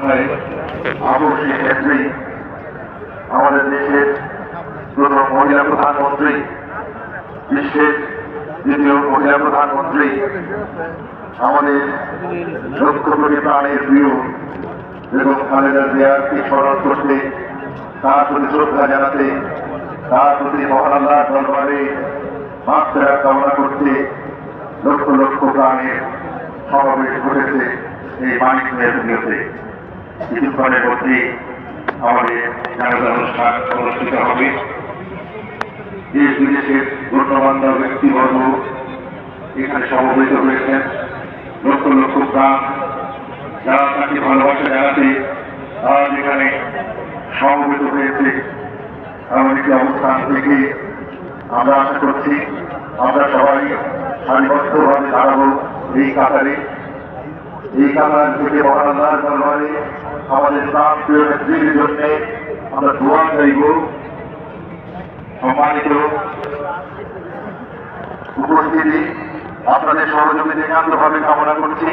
অধ্যায় আবশ্যিক ক্ষেত্রে আমাদের দেশের প্রথম মহিলা প্রধানমন্ত্রী, বিশ্বের দ্বিতীয় মহিলা প্রধানমন্ত্রী, আমাদের লক্ষ কোটি প্রাণের প্রিয় বেগম খালেদা জিয়াকে স্মরণ করতে, তার প্রতি শ্রদ্ধা জানাতে, তার প্রতি মহান আল্লাহর দরবারে মাগফিরাত কামনা করতে লক্ষ লক্ষ প্রাণের সমাবেশ ঘটেছে এই মানিক মেদিনীতে। কিছুক্ষণের মধ্যে আমাদের জানাজা অনুষ্ঠান অনুষ্ঠিত হবে। দেশ বিদেশের গণ্যমান্য ব্যক্তিবর্গ এখানে সমবেত হয়েছেন। লক্ষ লক্ষ প্রাণ যারা তাকে ভালোবাসা জানাতে আজ এখানে সমবেত হয়েছে। এমন একটি অবস্থান থেকে আমরা আশা করছি আমরা সবাই সারিবদ্ধভাবে দাঁড়াবো এই কাতারে। এই কাতার থেকে মহান আল্লাহর দরবারে আমাদের প্রাণ প্রিয় নেত্রীর জন্য আমরা দোয়া চাইব। সম্মানিত উপস্থিতি, আপনাদের সহযোগিতা একান্তভাবে কামনা করছি।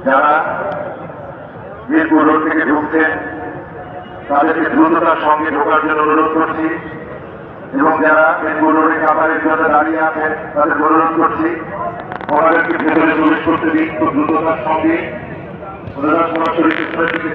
যারা মিরপুর রোড থেকে ঢুকছেন তাদেরকে দ্রুততার সঙ্গে ঢোকার জন্য অনুরোধ করছি, এবং যারা মিরপুর রোডে কাতারের জন্য দাঁড়িয়ে আছেন তাদের অনুরোধ করছি ওনাদেরকে ভেতরে প্রবেশ করতে দিন খুব দ্রুততার সঙ্গে। ওনারা সরাসরি